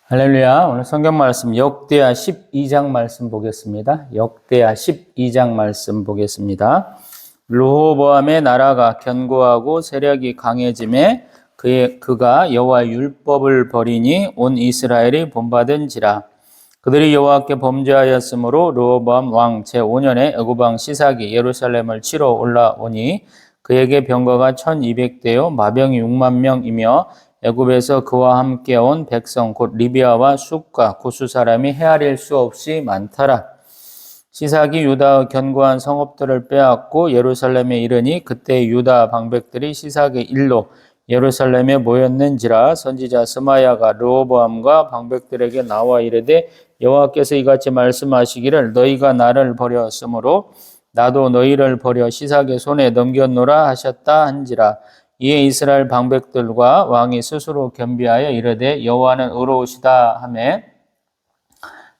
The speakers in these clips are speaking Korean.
할렐루야. 오늘 성경 말씀 역대하 12장 말씀 보겠습니다. 역대하 12장 말씀 보겠습니다. 르호보암의 나라가 견고하고 세력이 강해짐에 그가 여호와의 율법을 버리니 온 이스라엘이 본받은지라. 그들이 여호와께 범죄하였으므로 르호보암 왕 제5년에 애굽 왕 시삭이 예루살렘을 치러 올라오니 그에게 병거가 1200대요 마병이 6만 명이며 애굽에서 그와 함께 온 백성 곧 리비아와 숫과 구스 사람이 헤아릴 수 없이 많더라. 시삭이 유다의 견고한 성읍들을 빼앗고 예루살렘에 이르니 그때 유다 방백들이 시삭의 일로 예루살렘에 모였는지라. 선지자 스마야가 르호보암과 방백들에게 나와 이르되 여호와께서 이같이 말씀하시기를 너희가 나를 버렸으므로 나도 너희를 버려 시삭의 손에 넘겼노라 하셨다 한지라. 이에 이스라엘 방백들과 왕이 스스로 겸비하여 이르되 여호와는 의로우시다 하매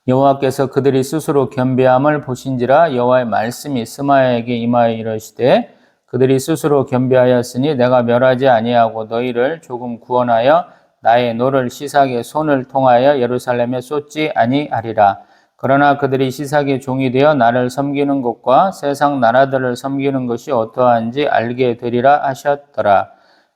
여호와께서 그들이 스스로 겸비함을 보신지라. 여호와의 말씀이 스마야에게 임하여 이르시되 그들이 스스로 겸비하였으니 내가 멸하지 아니하고 너희를 조금 구원하여 나의 노를 시삭의 손을 통하여 예루살렘에 쏟지 아니하리라. 그러나 그들이 시삭의 종이 되어 나를 섬기는 것과 세상 나라들을 섬기는 것이 어떠한지 알게 되리라 하셨더라.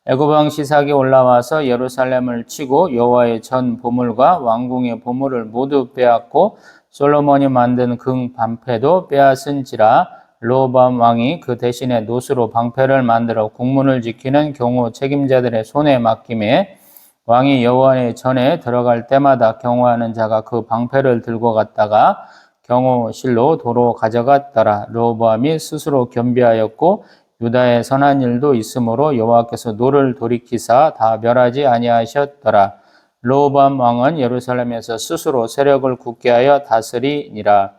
애굽 왕 시삭이 올라와서 예루살렘을 치고 여호와의 전 보물과 왕궁의 보물을 모두 빼앗고 솔로몬이 만든 금 방패도 빼앗은지라. 르호보암 왕이 그 대신에 노스로 방패를 만들어 국문을 지키는 경호 책임자들의 손에 맡김에 왕이 여호와의 전에 들어갈 때마다 경호하는 자가 그 방패를 들고 갔다가 경호실로 도로 가져갔더라. 르호보암이 스스로 겸비하였고 유다의 선한 일도 있으므로 여호와께서 노를 돌이키사 다 멸하지 아니하셨더라. 르호보암 왕은 예루살렘에서 스스로 세력을 굳게 하여 다스리니라.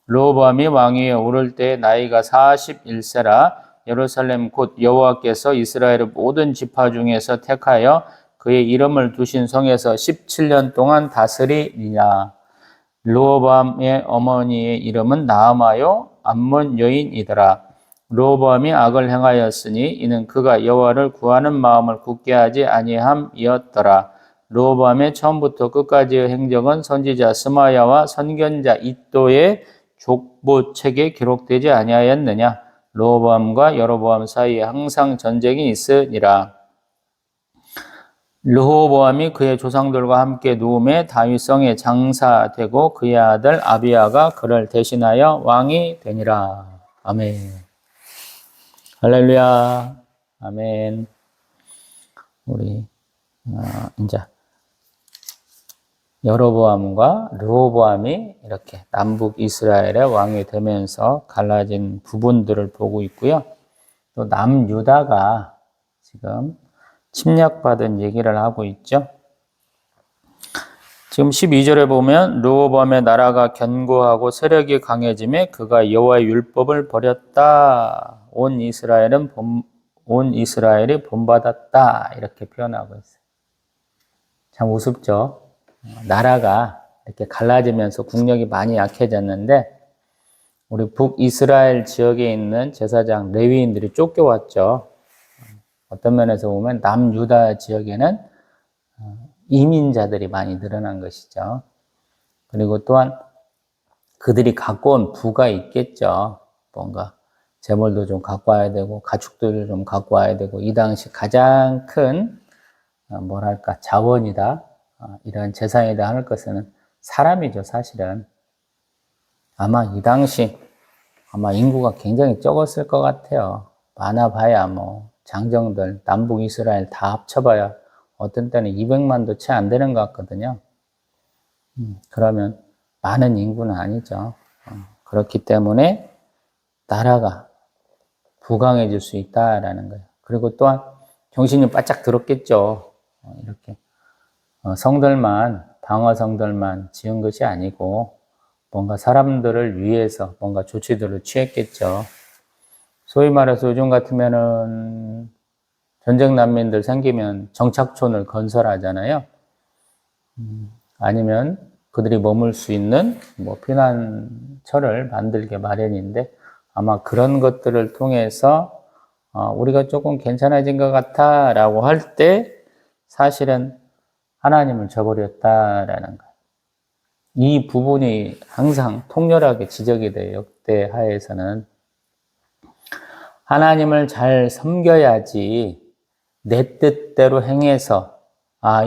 르호보암이 왕위에 오를 때 나이가 41세라. 예루살렘 곧 여호와께서 이스라엘의 모든 지파 중에서 택하여 그의 이름을 두신 성에서 17년 동안 다스리니라. 르호보암의 어머니의 이름은 나아마요 암몬 여인이더라. 르호보암이 악을 행하였으니 이는 그가 여호와를 구하는 마음을 굳게 하지 아니함이었더라. 르호보암의 처음부터 끝까지의 행적은 선지자 스마야와 선견자 iddo의 족보책에 기록되지 아니하였느냐. 르호보암과 여로보암 사이에 항상 전쟁이 있으니라. 르호보암이 그의 조상들과 함께 누움에 다윗성에 장사되고 그의 아들 아비야가 그를 대신하여 왕이 되니라. 아멘. 할렐루야. 아멘. 우리 이제 여로보암과 르호보암이 이렇게 남북 이스라엘의 왕이 되면서 갈라진 부분들을 보고 있고요. 또 남유다가 지금 침략받은 얘기를 하고 있죠. 지금 12절에 보면 르호보암의 나라가 견고하고 세력이 강해짐에 그가 여호와의 율법을 버렸다. 온 이스라엘이 본받았다. 이렇게 표현하고 있어요. 참 우습죠. 나라가 이렇게 갈라지면서 국력이 많이 약해졌는데 우리 북이스라엘 지역에 있는 제사장 레위인들이 쫓겨왔죠. 어떤 면에서 보면 남유다 지역에는 이민자들이 많이 늘어난 것이죠. 그리고 또한 그들이 갖고 온 부가 있겠죠. 뭔가 재물도 좀 갖고 와야 되고 가축들을 좀 갖고 와야 되고 이 당시 가장 큰 뭐랄까 자원이다. 이런 재산이다 하는 것은 사람이죠. 사실은 아마 이 당시 아마 인구가 굉장히 적었을 것 같아요. 많아봐야 뭐 장정들 남북 이스라엘 다 합쳐봐야 어떤 때는 200만도 채 안 되는 것 같거든요. 그러면 많은 인구는 아니죠. 그렇기 때문에 나라가 부강해질 수 있다라는 거예요. 그리고 또한 정신이 바짝 들었겠죠. 이렇게 성들만 방어성들만 지은 것이 아니고 뭔가 사람들을 위해서 뭔가 조치들을 취했겠죠. 소위 말해서 요즘 같으면은 전쟁 난민들 생기면 정착촌을 건설하잖아요. 아니면 그들이 머물 수 있는 뭐 피난처를 만들게 마련인데 아마 그런 것들을 통해서 우리가 조금 괜찮아진 것 같아 라고 할 때 사실은 하나님을 저버렸다라는 거예요. 이 부분이 항상 통렬하게 지적이 돼요. 역대하에서는 하나님을 잘 섬겨야지 내 뜻대로 행해서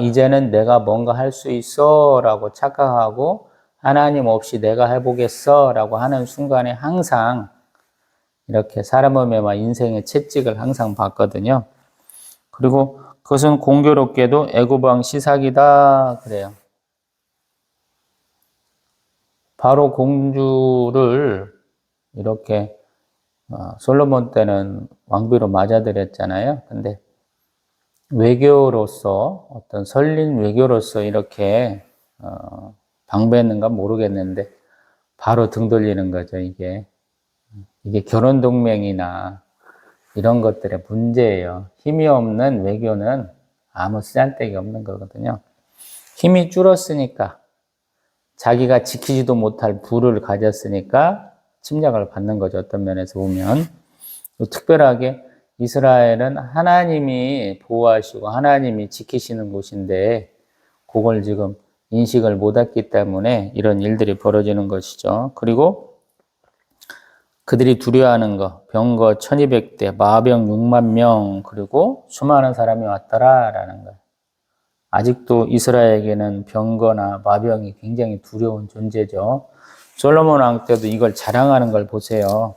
이제는 내가 뭔가 할 수 있어 라고 착각하고 하나님 없이 내가 해보겠어 라고 하는 순간에 항상 이렇게 사람의 인생의 채찍을 항상 받거든요. 그리고 그것은 공교롭게도 애고방 시삭이다 그래요. 바로 공주를 이렇게 솔로몬 때는 왕비로 맞아들였잖아요. 근데 외교로서 어떤 설린 외교로서 이렇게 방배했는가 모르겠는데 바로 등 돌리는 거죠. 이게 결혼 동맹이나 이런 것들의 문제예요. 힘이 없는 외교는 아무 쓰잘데기 없는 거거든요. 힘이 줄었으니까 자기가 지키지도 못할 부를 가졌으니까 침략을 받는 거죠. 어떤 면에서 보면 특별하게 이스라엘은 하나님이 보호하시고 하나님이 지키시는 곳인데 그걸 지금 인식을 못했기 때문에 이런 일들이 벌어지는 것이죠. 그리고 그들이 두려워하는 거, 병거 1200대, 마병 6만 명, 그리고 수많은 사람이 왔더라라는 거예요. 아직도 이스라엘에게는 병거나 마병이 굉장히 두려운 존재죠. 솔로몬 왕 때도 이걸 자랑하는 걸 보세요.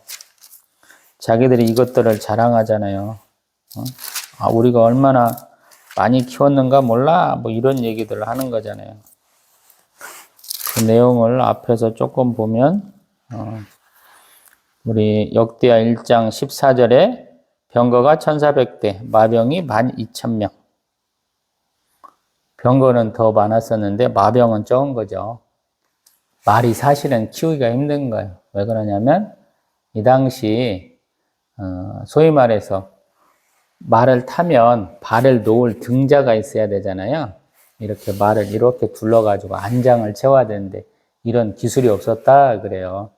자기들이 이것들을 자랑하잖아요. 우리가 얼마나 많이 키웠는가 몰라? 뭐 이런 얘기들을 하는 거잖아요. 그 내용을 앞에서 조금 보면, 우리 역대하 1장 14절에 병거가 1400대, 마병이 12,000명. 병거는 더 많았었는데 마병은 적은 거죠. 말이 사실은 키우기가 힘든 거예요. 왜 그러냐면 이 당시 소위 말해서 말을 타면 발을 놓을 등자가 있어야 되잖아요. 이렇게 말을 이렇게 둘러가지고 안장을 채워야 되는데 이런 기술이 없었다 그래요.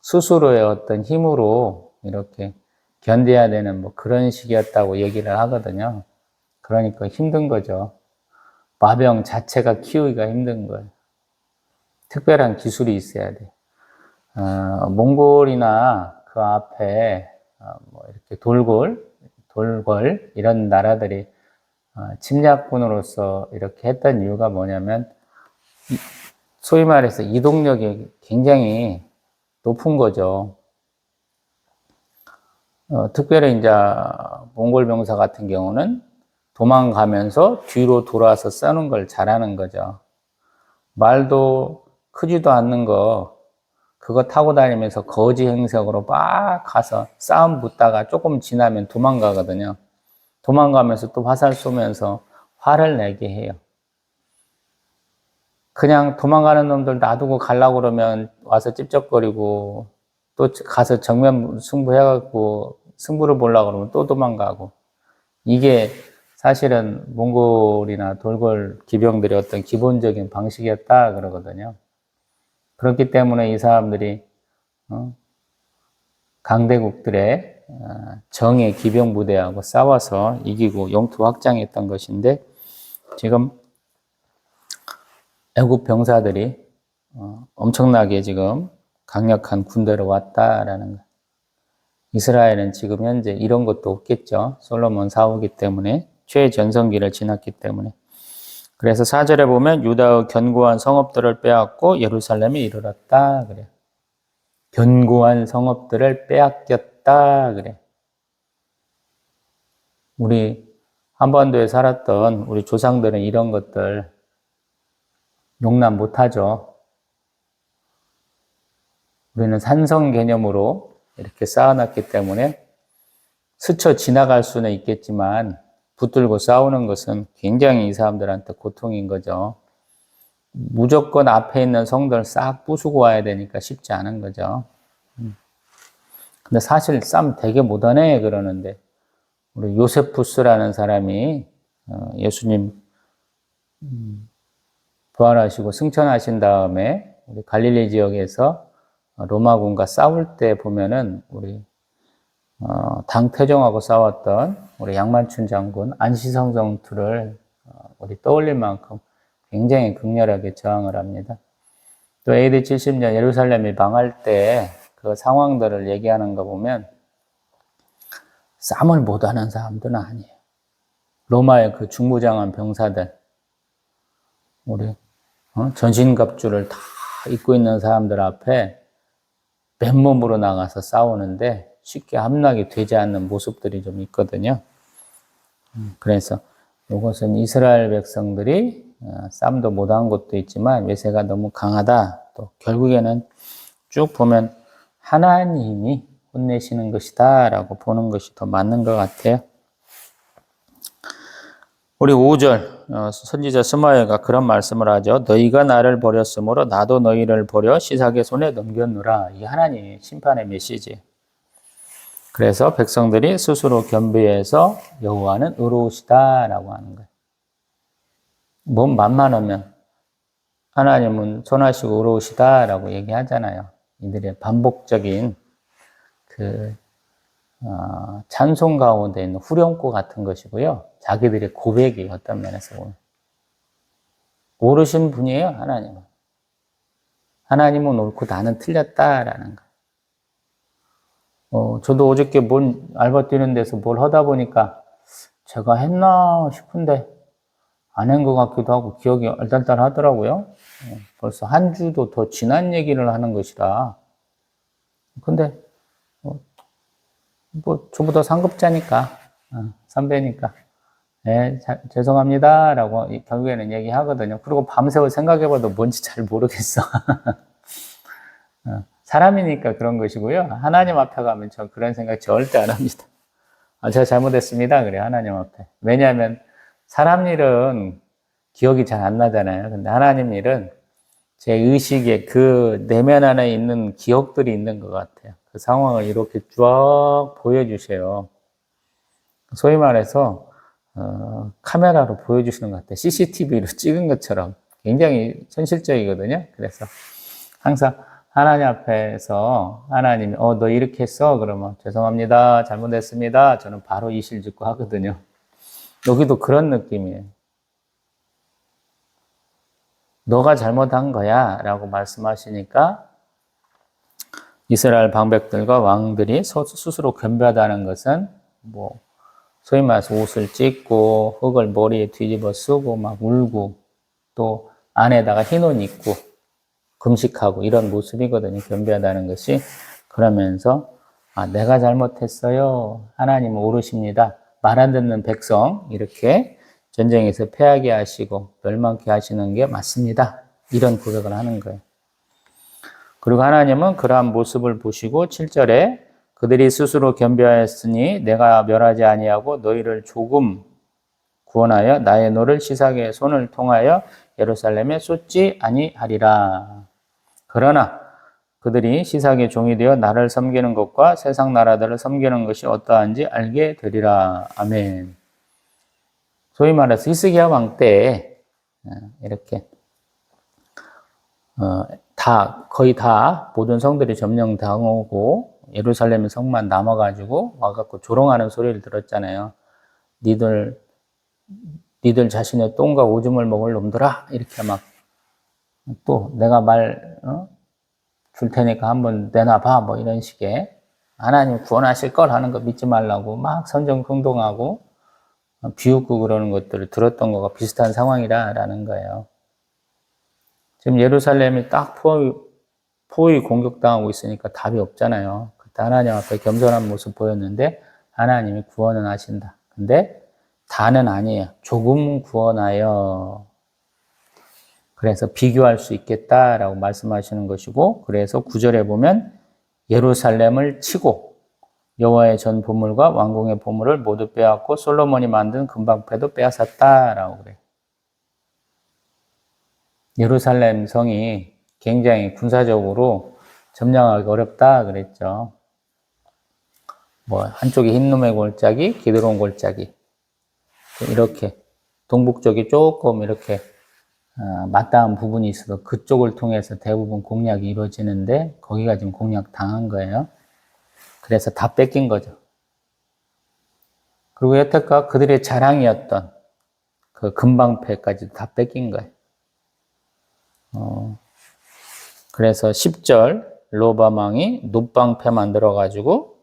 스스로의 어떤 힘으로 이렇게 견뎌야 되는 뭐 그런 식이었다고 얘기를 하거든요. 그러니까 힘든 거죠. 마병 자체가 키우기가 힘든 거예요. 특별한 기술이 있어야 돼. 몽골이나 그 앞에 뭐 이렇게 돌궐 이런 나라들이 침략군으로서 이렇게 했던 이유가 뭐냐면 소위 말해서 이동력이 굉장히 높은 거죠. 특별히 이제 몽골 병사 같은 경우는 도망가면서 뒤로 돌아서 싸는 걸 잘하는 거죠. 말도 크지도 않는 거 그거 타고 다니면서 거지 행색으로 막 가서 싸움 붙다가 조금 지나면 도망가거든요. 도망가면서 또 화살 쏘면서 화를 내게 해요. 그냥 도망가는 놈들 놔두고 가려고 그러면 와서 찝쩍거리고 또 가서 정면 승부해갖고 승부를 보려고 그러면 또 도망가고 이게 사실은 몽골이나 돌궐 기병들의 어떤 기본적인 방식이었다 그러거든요. 그렇기 때문에 이 사람들이 강대국들의 정예 기병 부대하고 싸워서 이기고 영토 확장했던 것인데 지금 애국 병사들이 엄청나게 지금 강력한 군대로 왔다라는 거. 이스라엘은 지금 현재 이런 것도 없겠죠. 솔로몬 사후기 때문에 최전성기를 지났기 때문에. 그래서 4절에 보면 유다의 견고한 성읍들을 빼앗고 예루살렘에 이르렀다 그래요. 견고한 성읍들을 빼앗겼다 그래. 우리 한반도에 살았던 우리 조상들은 이런 것들 용납 못하죠. 우리는 산성 개념으로 이렇게 쌓아놨기 때문에 스쳐 지나갈 수는 있겠지만 붙들고 싸우는 것은 굉장히 이 사람들한테 고통인 거죠. 무조건 앞에 있는 성들을 싹 부수고 와야 되니까 쉽지 않은 거죠. 근데 사실 싸움 되게 못하네 그러는데 우리 요세푸스라는 사람이 예수님 부활하시고 승천하신 다음에 우리 갈릴리 지역에서 로마군과 싸울 때 보면은 우리 당태종하고 싸웠던 우리 양만춘 장군 안시성 전투를 우리 떠올릴 만큼 굉장히 극렬하게 저항을 합니다. 또 AD 70년 예루살렘이 망할 때 그 상황들을 얘기하는 거 보면 싸움을 못하는 사람들은 아니에요. 로마의 그 중무장한 병사들, 우리 전신갑주를 다 입고 있는 사람들 앞에 맨몸으로 나가서 싸우는데 쉽게 함락이 되지 않는 모습들이 좀 있거든요. 그래서 이것은 이스라엘 백성들이 싸움도 못한 것도 있지만 외세가 너무 강하다. 또 결국에는 쭉 보면 하나님이 혼내시는 것이다 라고 보는 것이 더 맞는 것 같아요. 우리 5절 선지자 스마야가 그런 말씀을 하죠. 너희가 나를 버렸으므로 나도 너희를 버려 시삭의 손에 넘겼노라. 이게 하나님의 심판의 메시지예요. 그래서 백성들이 스스로 겸비해서 여호와는 의로우시다 라고 하는 거예요. 몸 만만하면 하나님은 선하시고 의로우시다 라고 얘기하잖아요. 이들의 반복적인 찬송 가운데 있는 후렴구 같은 것이고요. 자기들의 고백이 어떤 면에서 보면. 옳으신 분이에요, 하나님은. 하나님은 옳고 나는 틀렸다라는 거예요. 저도 어저께 알바 뛰는 데서 뭘 하다 보니까 제가 했나 싶은데 안 한 것 같기도 하고 기억이 얼떨떨 하더라고요. 벌써 한 주도 더 지난 얘기를 하는 것이라. 근데 저보다 상급자니까, 선배니까, 죄송합니다 라고 결국에는 얘기하거든요. 그리고 밤새워 생각해봐도 뭔지 잘 모르겠어. 사람이니까 그런 것이고요. 하나님 앞에 가면 저 그런 생각 절대 안 합니다. 제가 잘못했습니다. 그래요, 하나님 앞에. 왜냐하면 사람 일은 기억이 잘 안 나잖아요. 근데 하나님 일은 제 의식에 그 내면 안에 있는 기억들이 있는 것 같아요. 그 상황을 이렇게 쫙 보여주세요. 소위 말해서 카메라로 보여주시는 것 같아요. CCTV로 찍은 것처럼 굉장히 현실적이거든요. 그래서 항상 하나님 앞에서 하나님이 너 이렇게 했어? 그러면 죄송합니다. 잘못했습니다. 저는 바로 이실 짓고 하거든요. 여기도 그런 느낌이에요. 너가 잘못한 거야 라고 말씀하시니까 이스라엘 방백들과 왕들이 스스로 겸비하다는 것은 소위 말해서 옷을 찢고 흙을 머리에 뒤집어 쓰고 막 울고 또 안에다가 흰 옷 입고 금식하고 이런 모습이거든요. 겸비하다는 것이. 그러면서 내가 잘못했어요. 하나님은 옳으십니다. 말 안 듣는 백성 이렇게 전쟁에서 패하게 하시고 멸망케 하시는 게 맞습니다. 이런 고백을 하는 거예요. 그리고 하나님은 그러한 모습을 보시고 7절에 그들이 스스로 겸비하였으니 내가 멸하지 아니하고 너희를 조금 구원하여 나의 노를 시삭의 손을 통하여 예루살렘에 쏟지 아니하리라. 그러나 그들이 시삭의 종이 되어 나를 섬기는 것과 세상 나라들을 섬기는 것이 어떠한지 알게 되리라. 아멘. 소위 말해서 히스기야 왕 때에 이렇게 거의 다 모든 성들이 점령당하고 예루살렘 성만 남아가지고 와갖고 조롱하는 소리를 들었잖아요. 니들 자신의 똥과 오줌을 먹을 놈들아 이렇게 막 또 내가 말 줄 테니까 한번 내놔봐 뭐 이런 식의 하나님 구원하실 걸 하는 거 믿지 말라고 막 선전긍긍하고 비웃고 그러는 것들을 들었던 거가 비슷한 상황이라는 거예요. 지금 예루살렘이 딱 포위 공격당하고 있으니까 답이 없잖아요. 그때 하나님 앞에 겸손한 모습 보였는데 하나님이 구원은 하신다. 근데 다는 아니에요. 조금 구원하여. 그래서 비교할 수 있겠다라고 말씀하시는 것이고, 그래서 9절에 보면 예루살렘을 치고 여호와의 전 보물과 왕궁의 보물을 모두 빼앗고 솔로몬이 만든 금방패도 빼앗았다라고 그래요. 예루살렘 성이 굉장히 군사적으로 점령하기 어렵다 그랬죠. 한쪽이 흰놈의 골짜기, 기드론 골짜기 이렇게 동북쪽이 조금 이렇게 맞닿은 부분이 있어서 그쪽을 통해서 대부분 공략이 이루어지는데 거기가 지금 공략 당한 거예요. 그래서 다 뺏긴 거죠. 그리고 여태껏 그들의 자랑이었던 그 금방패까지 다 뺏긴 거예요. 그래서 10절 르호보암 왕이 놋방패 만들어가지고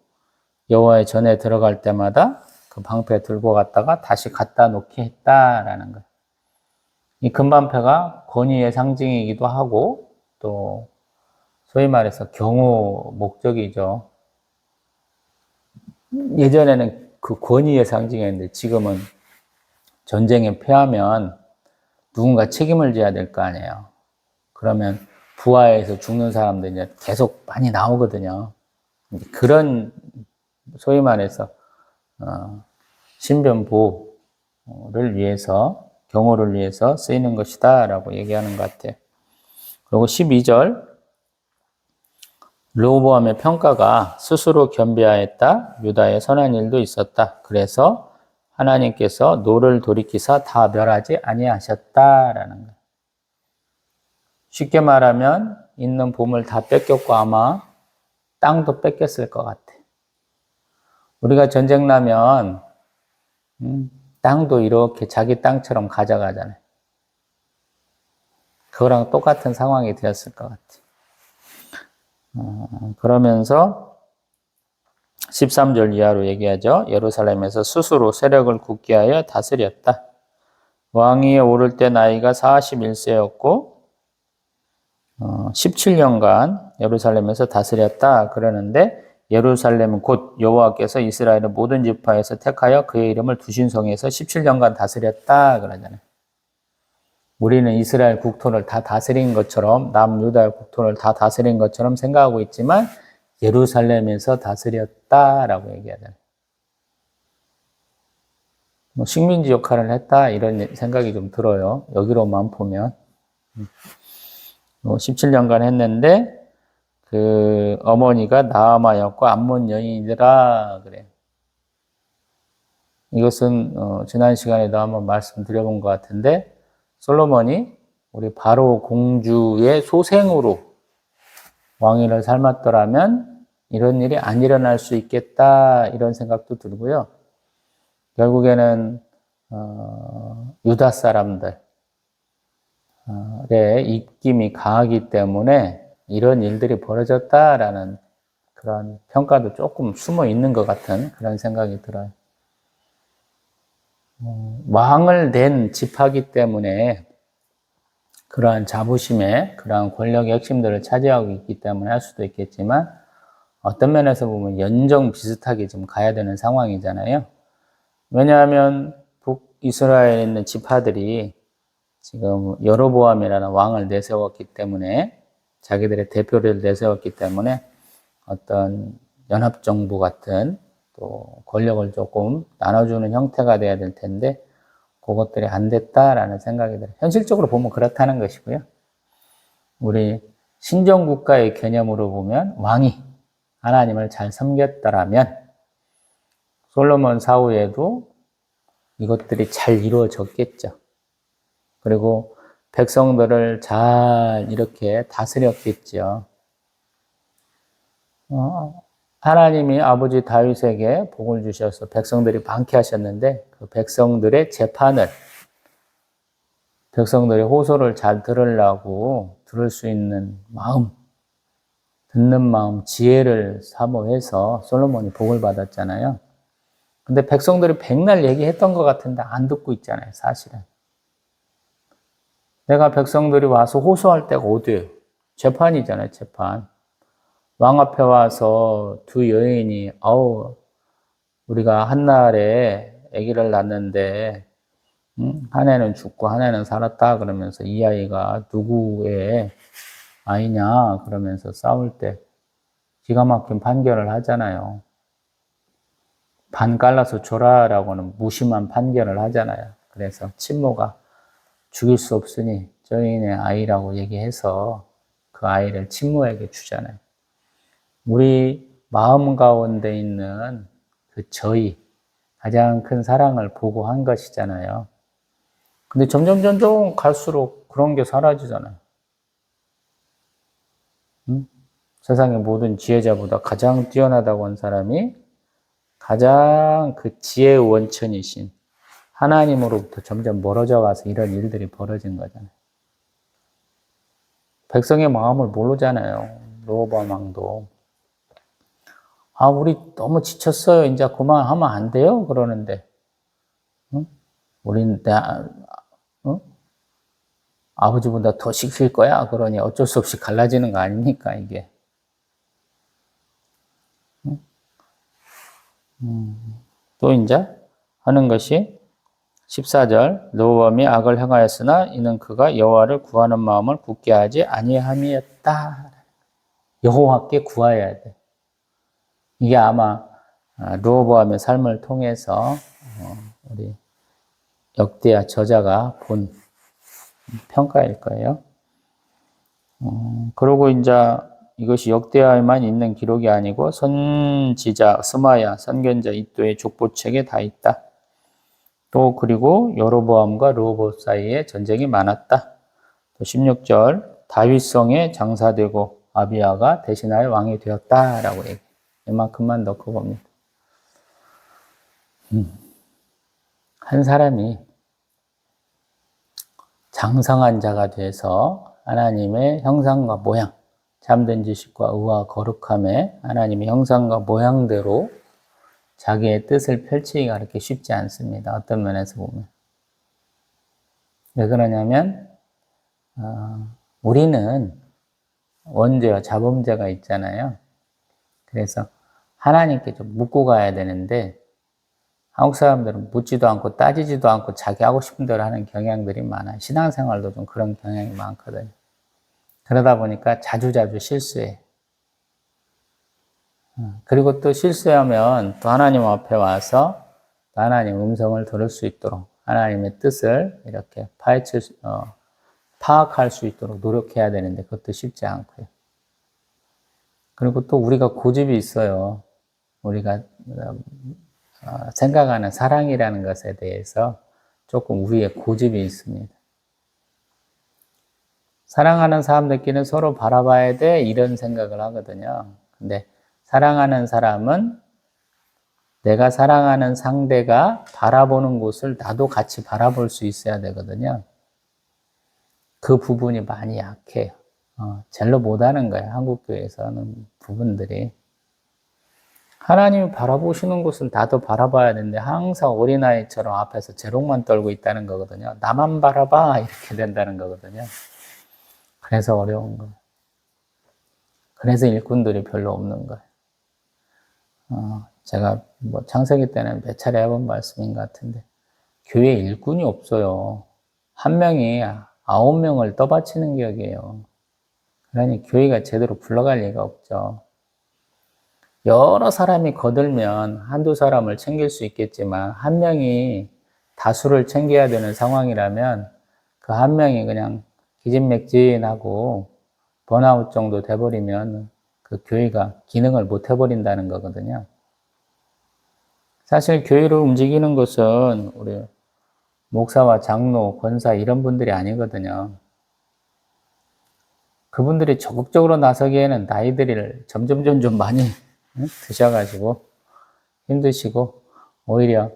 여호와의 전에 들어갈 때마다 그 방패 들고 갔다가 다시 갖다 놓게 했다라는 거예요. 이 금방패가 권위의 상징이기도 하고 또 소위 말해서 경호 목적이죠. 예전에는 그 권위의 상징이었는데 지금은 전쟁에 패하면 누군가 책임을 져야 될 거 아니에요. 그러면 부하에서 죽는 사람들 이제 계속 많이 나오거든요. 그런 소위 말해서 신변보호를 위해서 경호를 위해서 쓰이는 것이다라고 얘기하는 것 같아요. 그리고 12절 르호보암의 평가가 스스로 겸비하였다. 유다의 선한 일도 있었다. 그래서 하나님께서 노를 돌이키사 다 멸하지 아니하셨다라는 거예요. 쉽게 말하면 있는 보물 다 뺏겼고 아마 땅도 뺏겼을 것 같아. 우리가 전쟁 나면 땅도 이렇게 자기 땅처럼 가져가잖아요. 그거랑 똑같은 상황이 되었을 것 같아. 그러면서 13절 이하로 얘기하죠. 예루살렘에서 스스로 세력을 굳게 하여 다스렸다. 왕위에 오를 때 나이가 41세였고 17년간 예루살렘에서 다스렸다 그러는데 예루살렘은 곧 여호와께서 이스라엘의 모든 지파에서 택하여 그의 이름을 두신 성에서 17년간 다스렸다 그러잖아요. 우리는 이스라엘 국토를 다 다스린 것처럼 남유다 국토를 다 다스린 것처럼 생각하고 있지만 예루살렘에서 다스렸다라고 얘기하잖아요. 뭐 식민지 역할을 했다 이런 생각이 좀 들어요. 여기로만 보면 17년간 했는데 그 어머니가 나아마였고 암몬 여인이더라 그래요. 이것은 지난 시간에도 한번 말씀드려본 것 같은데 솔로몬이 우리 바로 공주의 소생으로 왕위를 삶았더라면 이런 일이 안 일어날 수 있겠다 이런 생각도 들고요. 결국에는 유다 사람들의 입김이 강하기 때문에 이런 일들이 벌어졌다라는 그런 평가도 조금 숨어 있는 것 같은 그런 생각이 들어요. 왕을 낸 지파기 때문에 그러한 자부심에 그러한 권력의 핵심들을 차지하고 있기 때문에 할 수도 있겠지만 어떤 면에서 보면 연정 비슷하게 좀 가야 되는 상황이잖아요. 왜냐하면 북이스라엘에 있는 지파들이 지금 여로보암이라는 왕을 내세웠기 때문에 자기들의 대표를 내세웠기 때문에 어떤 연합정부 같은 또 권력을 조금 나눠주는 형태가 돼야 될 텐데 그것들이 안 됐다라는 생각이 들어요. 현실적으로 보면 그렇다는 것이고요. 우리 신정국가의 개념으로 보면 왕이 하나님을 잘 섬겼더라면 솔로몬 사후에도 이것들이 잘 이루어졌겠죠. 그리고 백성들을 잘 이렇게 다스렸겠죠. 하나님이 아버지 다윗에게 복을 주셔서 백성들이 방쾌하셨는데 그 백성들의 재판을 백성들의 호소를 잘 들으려고 들을 수 있는 마음, 듣는 마음, 지혜를 사모해서 솔로몬이 복을 받았잖아요. 근데 백성들이 백날 얘기했던 것 같은데 안 듣고 있잖아요, 사실은. 내가 백성들이 와서 호소할 때가 어디예요? 재판이잖아요, 재판. 왕 앞에 와서 두 여인이 우리가 한날에 아기를 낳는데 한 애는 죽고 한 애는 살았다 그러면서 이 아이가 누구의 아이냐 그러면서 싸울 때 기가 막힌 판결을 하잖아요. 반 갈라서 줘라라고는 무심한 판결을 하잖아요. 그래서 친모가 죽일 수 없으니 저인의 아이라고 얘기해서 그 아이를 친모에게 주잖아요. 우리 마음 가운데 있는 그 저희, 가장 큰 사랑을 보고한 것이잖아요. 근데 점점 갈수록 그런 게 사라지잖아요. 세상의 모든 지혜자보다 가장 뛰어나다고 한 사람이 가장 그 지혜의 원천이신 하나님으로부터 점점 멀어져 가서 이런 일들이 벌어진 거잖아요. 백성의 마음을 모르잖아요. 르호보암 왕도. 우리 너무 지쳤어요. 이제 그만하면 안 돼요? 그러는데, 응? 우린 응? 아버지보다 더 시킬 거야? 그러니 어쩔 수 없이 갈라지는 거 아닙니까, 이게? 응? 또 이제 하는 것이 14절 르호보암이 악을 행하였으나 이는 그가 여호와를 구하는 마음을 굳게 하지 아니함이었다. 여호와께 구하여야 돼. 이게 아마 르호보암의 삶을 통해서 우리 역대하 저자가 본 평가일 거예요. 그리고 이제 이것이 역대하에만 있는 기록이 아니고 선지자 스마야, 선견자 이또의 족보책에 다 있다. 또 그리고 여로보암과 르호보암 사이에 전쟁이 많았다. 또 16절 다윗성에 장사되고 아비야가 대신하여 왕이 되었다라고 얘기해요. 이만큼만 넣고 봅니다. 한 사람이 장성한 자가 돼서 하나님의 형상과 모양, 잠든 지식과 의와 거룩함에 하나님의 형상과 모양대로 자기의 뜻을 펼치기가 그렇게 쉽지 않습니다. 어떤 면에서 보면. 왜 그러냐면 우리는 원죄와 자범죄가 있잖아요. 그래서 하나님께 좀 묻고 가야 되는데 한국 사람들은 묻지도 않고 따지지도 않고 자기 하고 싶은 대로 하는 경향들이 많아요. 신앙생활도 좀 그런 경향이 많거든요. 그러다 보니까 자주자주 실수해. 그리고 또 실수하면 또 하나님 앞에 와서 또 하나님 음성을 들을 수 있도록 하나님의 뜻을 이렇게 파악할 수 있도록 노력해야 되는데 그것도 쉽지 않고요. 그리고 또 우리가 고집이 있어요. 우리가 생각하는 사랑이라는 것에 대해서 조금 우리의 고집이 있습니다. 사랑하는 사람들끼리는 서로 바라봐야 돼 이런 생각을 하거든요. 근데 사랑하는 사람은 내가 사랑하는 상대가 바라보는 곳을 나도 같이 바라볼 수 있어야 되거든요. 그 부분이 많이 약해요. 젤로 못하는 거예요. 한국교회에서는 부분들이. 하나님이 바라보시는 곳을 나도 바라봐야 되는데 항상 어린아이처럼 앞에서 재롱만 떨고 있다는 거거든요. 나만 바라봐 이렇게 된다는 거거든요. 그래서 어려운 거예요. 그래서 일꾼들이 별로 없는 거예요. 제가 창세기 때는 몇 차례 해본 말씀인 것 같은데 교회에 일꾼이 없어요. 한 명이 9명을 떠받치는 격이에요. 그러니 교회가 제대로 굴러갈 리가 없죠. 여러 사람이 거들면 한두 사람을 챙길 수 있겠지만 한 명이 다수를 챙겨야 되는 상황이라면 그 한 명이 그냥 기진맥진하고 번아웃 정도 돼버리면 그 교회가 기능을 못 해버린다는 거거든요. 사실 교회를 움직이는 것은 우리 목사와 장로, 권사 이런 분들이 아니거든요. 그분들이 적극적으로 나서기에는 나이들을 점점 많이 드셔가지고 힘드시고 오히려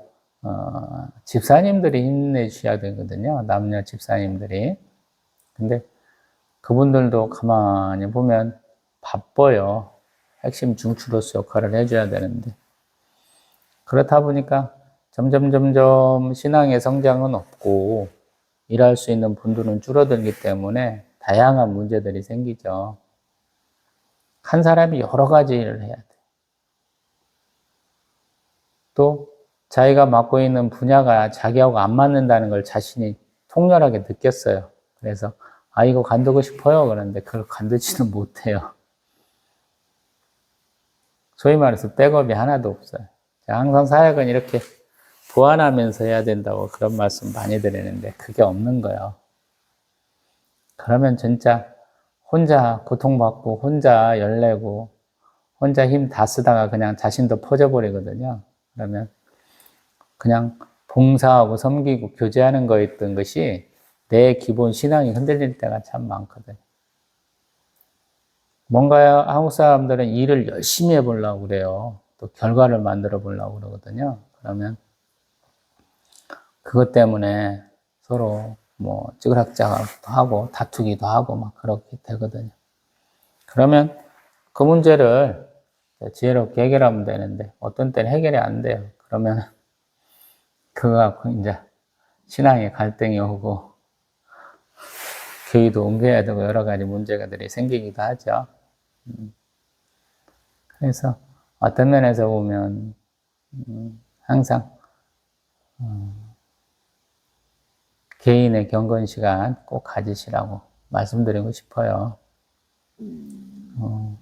집사님들이 힘내주셔야 되거든요. 남녀 집사님들이. 근데 그분들도 가만히 보면 바빠요. 핵심 중추로서 역할을 해줘야 되는데 그렇다 보니까 점점 신앙의 성장은 없고 일할 수 있는 분들은 줄어들기 때문에 다양한 문제들이 생기죠. 한 사람이 여러 가지 일을 해야 돼. 또 자기가 맡고 있는 분야가 자기하고 안 맞는다는 걸 자신이 통렬하게 느꼈어요. 그래서 이거 관두고 싶어요. 그런데 그걸 관두지는 못해요. 소위 말해서 백업이 하나도 없어요. 항상 사역은 이렇게 보완하면서 해야 된다고 그런 말씀 많이 드리는데 그게 없는 거예요. 그러면 진짜 혼자 고통받고 혼자 열내고 혼자 힘 다 쓰다가 그냥 자신도 퍼져버리거든요. 그러면 그냥 봉사하고 섬기고 교제하는 거였던 것이 내 기본 신앙이 흔들릴 때가 참 많거든요. 뭔가 한국 사람들은 일을 열심히 해보려고 그래요. 또 결과를 만들어 보려고 그러거든요. 그러면 그것 때문에 서로 뭐 찌그락짜그락도 하고 다투기도 하고 막 그렇게 되거든요. 그러면 그 문제를 지혜롭게 해결하면 되는데 어떤 때는 해결이 안 돼요. 그러면 그거 갖고 이제 신앙의 갈등이 오고 교회도 옮겨야 되고 여러 가지 문제가들이 생기기도 하죠. 그래서 어떤 면에서 보면 항상 개인의 경건 시간 꼭 가지시라고 말씀드리고 싶어요.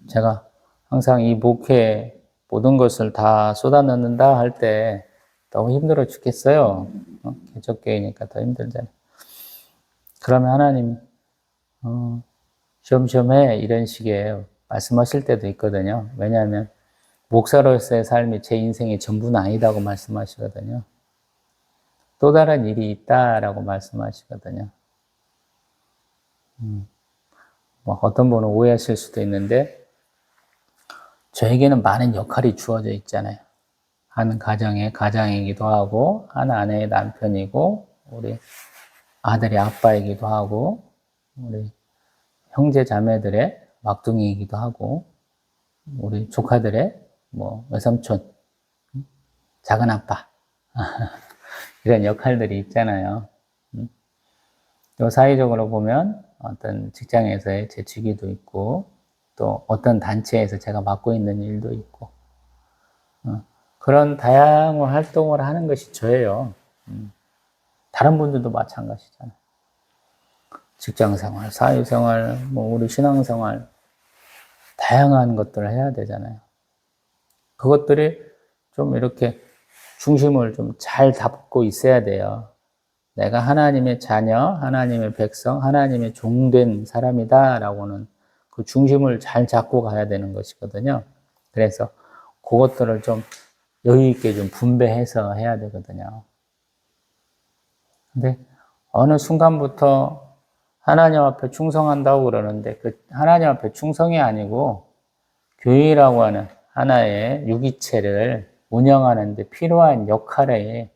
제가 항상 이 목회 모든 것을 다 쏟아넣는다 할 때 너무 힘들어 죽겠어요. 개척교회니까 더 힘들잖아요. 그러면 하나님 쉬엄쉬엄해 이런 식의 말씀하실 때도 있거든요. 왜냐하면 목사로서의 삶이 제 인생의 전부는 아니다고 말씀하시거든요. 또 다른 일이 있다라고 말씀하시거든요. 뭐 어떤 분은 오해하실 수도 있는데 저에게는 많은 역할이 주어져 있잖아요. 한 가정의 가장이기도 하고 한 아내의 남편이고 우리 아들의 아빠이기도 하고 우리 형제 자매들의 막둥이이기도 하고 우리 조카들의 뭐 외삼촌, 작은 아빠 이런 역할들이 있잖아요. 또 사회적으로 보면 어떤 직장에서의 제 직위도 있고 또 어떤 단체에서 제가 맡고 있는 일도 있고 그런 다양한 활동을 하는 것이 저예요. 다른 분들도 마찬가지잖아요. 직장생활, 사회생활, 뭐 우리 신앙생활 다양한 것들을 해야 되잖아요. 그것들이 좀 이렇게 중심을 좀 잘 잡고 있어야 돼요. 내가 하나님의 자녀, 하나님의 백성, 하나님의 종된 사람이다라고는 그 중심을 잘 잡고 가야 되는 것이거든요. 그래서 그것들을 좀 여유 있게 좀 분배해서 해야 되거든요. 근데 어느 순간부터 하나님 앞에 충성한다고 그러는데 그 하나님 앞에 충성이 아니고 교회라고 하는 하나의 유기체를 운영하는 데 필요한 역할에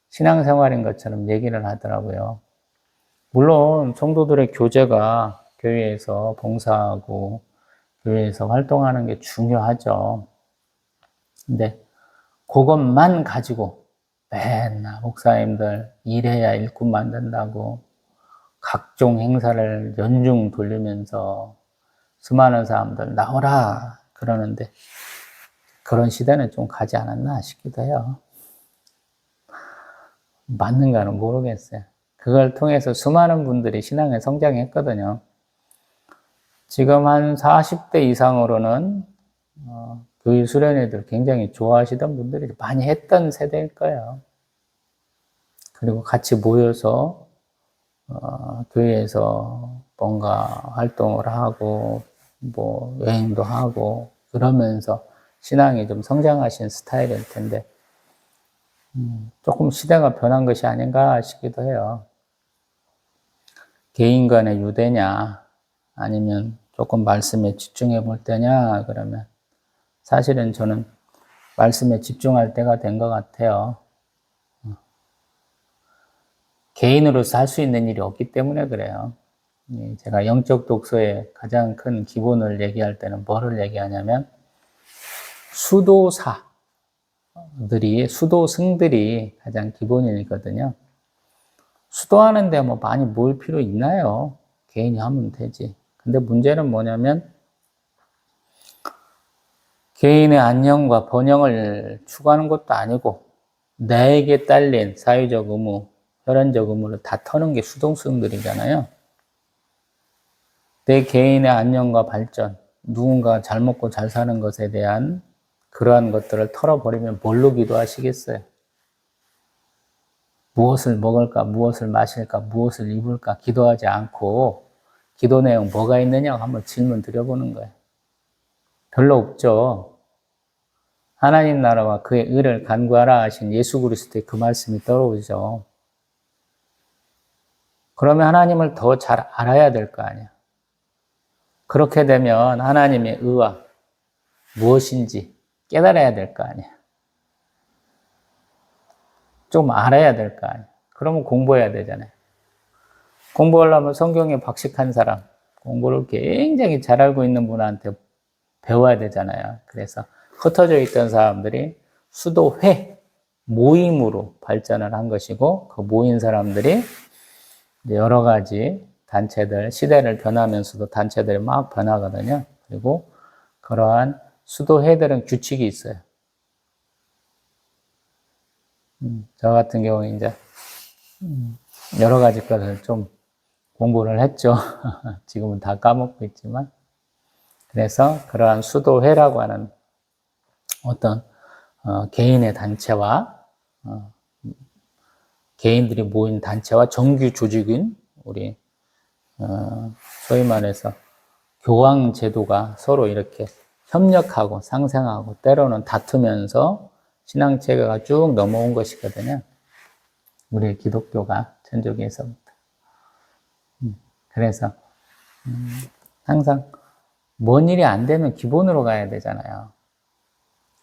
신앙생활인 것처럼 얘기를 하더라고요. 물론 성도들의 교제가 교회에서 봉사하고 교회에서 활동하는 게 중요하죠. 근데 그것만 가지고 맨날 목사님들 일해야 일꾼 만든다고 각종 행사를 연중 돌리면서 수많은 사람들 나오라 그러는데 그런 시대는 좀 가지 않았나 싶기도 해요. 맞는가는 모르겠어요. 그걸 통해서 수많은 분들이 신앙에 성장했거든요. 지금 한 40대 이상으로는 교회 수련회들 굉장히 좋아하시던 분들이 많이 했던 세대일 거예요. 그리고 같이 모여서 교회에서 뭔가 활동을 하고 뭐 여행도 하고 그러면서 신앙이 좀 성장하신 스타일일 텐데 조금 시대가 변한 것이 아닌가 싶기도 해요. 개인 간의 유대냐 아니면 조금 말씀에 집중해 볼 때냐 그러면 사실은 저는 말씀에 집중할 때가 된 것 같아요. 개인으로서 할 수 있는 일이 없기 때문에 그래요. 제가 영적 독서의 가장 큰 기본을 얘기할 때는 뭐를 얘기하냐면 수도승들이 가장 기본이거든요. 수도하는데 뭐 많이 모일 필요 있나요? 개인이 하면 되지. 근데 문제는 뭐냐면 개인의 안녕과 번영을 추구하는 것도 아니고 나에게 딸린 사회적 의무, 혈연적 의무를 다 터는 게 수도승들이잖아요. 내 개인의 안녕과 발전, 누군가 잘 먹고 잘 사는 것에 대한 그러한 것들을 털어버리면 뭘로 기도하시겠어요? 무엇을 먹을까, 무엇을 마실까, 무엇을 입을까 기도하지 않고 기도 내용 뭐가 있느냐고 한번 질문 드려보는 거예요. 별로 없죠. 하나님 나라와 그의 의를 간구하라 하신 예수 그리스도의 그 말씀이 떠오르죠. 그러면 하나님을 더 잘 알아야 될 거 아니야. 그렇게 되면 하나님의 의와 무엇인지 깨달아야 될 거 아니야. 좀 알아야 될 거 아니야. 그러면 공부해야 되잖아요. 공부하려면 성경에 박식한 사람, 공부를 굉장히 잘 알고 있는 분한테 배워야 되잖아요. 그래서 흩어져 있던 사람들이 수도회, 모임으로 발전을 한 것이고, 그 모인 사람들이 여러 가지 단체들, 시대를 변하면서도 단체들이 막 변하거든요. 그리고 그러한 수도회들은 규칙이 있어요. 저 같은 경우에 이제 여러 가지 것을 좀 공부를 했죠. 지금은 다 까먹고 있지만. 그래서 그러한 수도회라고 하는 어떤 개인의 단체와 개인들이 모인 단체와 정규 조직인 우리 소위 말해서 교황 제도가 서로 이렇게 협력하고 상생하고 때로는 다투면서 신앙체계가 쭉 넘어온 것이거든요. 우리 기독교가 천주교에서부터. 그래서 항상 뭔 일이 안 되면 기본으로 가야 되잖아요.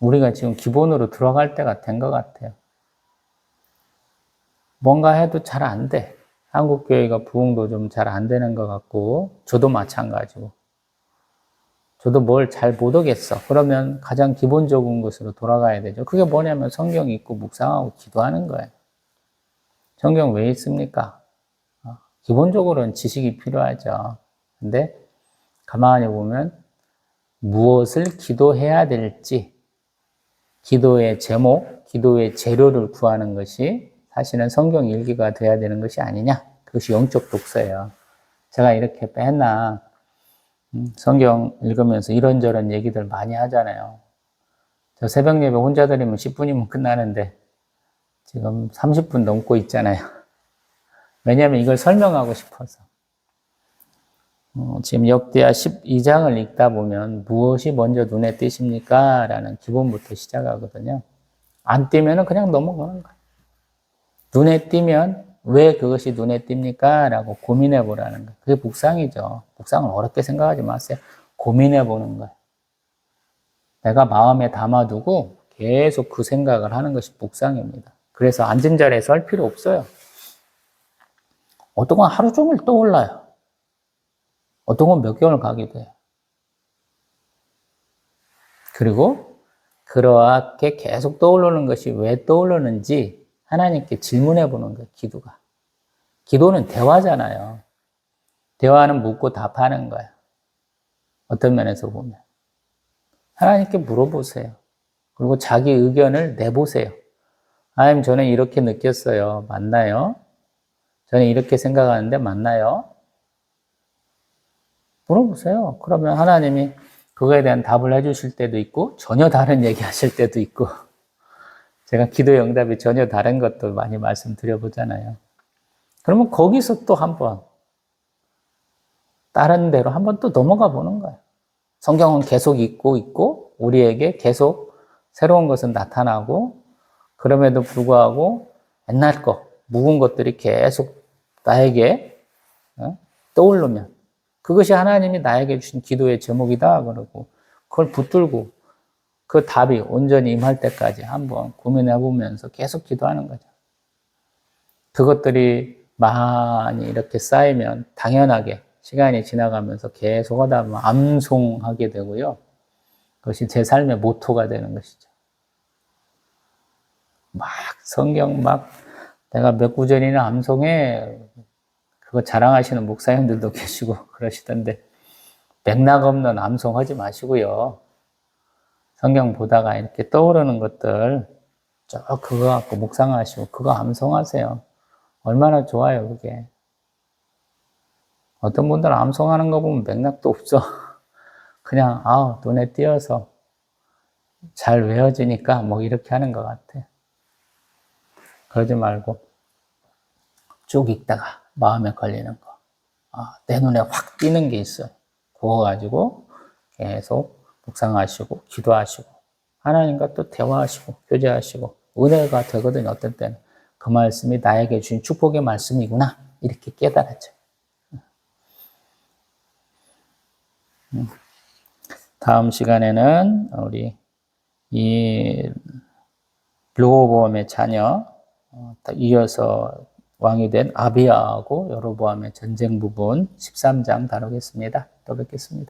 우리가 지금 기본으로 들어갈 때가 된 것 같아요. 뭔가 해도 잘 안 돼. 한국교회가 부흥도 좀 잘 안 되는 것 같고, 저도 마찬가지고. 저도 뭘 잘 못 오겠어. 그러면 가장 기본적인 것으로 돌아가야 되죠. 그게 뭐냐면 성경 읽고 묵상하고 기도하는 거예요. 성경 왜 있습니까? 기본적으로는 지식이 필요하죠. 근데 가만히 보면 무엇을 기도해야 될지, 기도의 제목, 기도의 재료를 구하는 것이 사실은 성경 일기가 돼야 되는 것이 아니냐? 그것이 영적 독서예요. 제가 이렇게 맨날 성경 읽으면서 이런저런 얘기들 많이 하잖아요. 저 새벽 예배 혼자 드리면 10분이면 끝나는데 지금 30분 넘고 있잖아요. 왜냐하면 이걸 설명하고 싶어서. 지금 역대하 12장을 읽다 보면 무엇이 먼저 눈에 띄십니까? 라는 기본부터 시작하거든요. 안 띄면 그냥 넘어가는 거예요. 눈에 띄면 왜 그것이 눈에 띕니까? 라고 고민해 보라는 거예요. 그게 묵상이죠. 묵상을 어렵게 생각하지 마세요. 고민해 보는 거예요. 내가 마음에 담아두고 계속 그 생각을 하는 것이 묵상입니다. 그래서 앉은 자리에서 할 필요 없어요. 어떤 건 하루 종일 떠올라요. 어떤 건 몇 개월 가기도 해요. 그리고 그렇게 계속 떠오르는 것이 왜 떠오르는지 하나님께 질문해 보는 거예요. 기도가. 기도는 대화잖아요. 대화는 묻고 답하는 거예요. 어떤 면에서 보면. 하나님께 물어보세요. 그리고 자기 의견을 내보세요. 하나님, 저는 이렇게 느꼈어요. 맞나요? 저는 이렇게 생각하는데 맞나요? 물어보세요. 그러면 하나님이 그거에 대한 답을 해주실 때도 있고 전혀 다른 얘기 하실 때도 있고, 제가 기도 응답이 전혀 다른 것도 많이 말씀드려보잖아요. 그러면 거기서 또 한번 다른 데로 한번 또 넘어가 보는 거예요. 성경은 계속 읽고 있고 우리에게 계속 새로운 것은 나타나고, 그럼에도 불구하고 옛날 거, 묵은 것들이 계속 나에게 떠오르면 그것이 하나님이 나에게 주신 기도의 제목이다 그러고, 그걸 붙들고 그 답이 온전히 임할 때까지 한번 고민해 보면서 계속 기도하는 거죠. 그것들이 많이 이렇게 쌓이면 당연하게 시간이 지나가면서 계속 하다 보면 암송하게 되고요. 그것이 제 삶의 모토가 되는 것이죠. 막 성경 막 내가 몇 구절이나 암송해, 그거 자랑하시는 목사님들도 계시고 그러시던데, 맥락 없는 암송하지 마시고요. 성경 보다가 이렇게 떠오르는 것들 그거 갖고 묵상하시고 그거 암송하세요. 얼마나 좋아요, 그게. 어떤 분들은 암송하는 거 보면 맥락도 없어. 그냥 눈에 띄어서 잘 외워지니까 뭐 이렇게 하는 것 같아. 그러지 말고 쭉 읽다가 마음에 걸리는 거, 내 눈에 확 띄는 게 있어요. 그거 가지고 계속 묵상하시고 기도하시고 하나님과 또 대화하시고 교제하시고 은혜가 되거든요. 어떤 때는 그 말씀이 나에게 주신 축복의 말씀이구나 이렇게 깨달았죠. 다음 시간에는 우리 이 르호보암의 자녀 이어서 왕이 된 아비야하고 여로보암의 전쟁 부분 13장 다루겠습니다. 또 뵙겠습니다.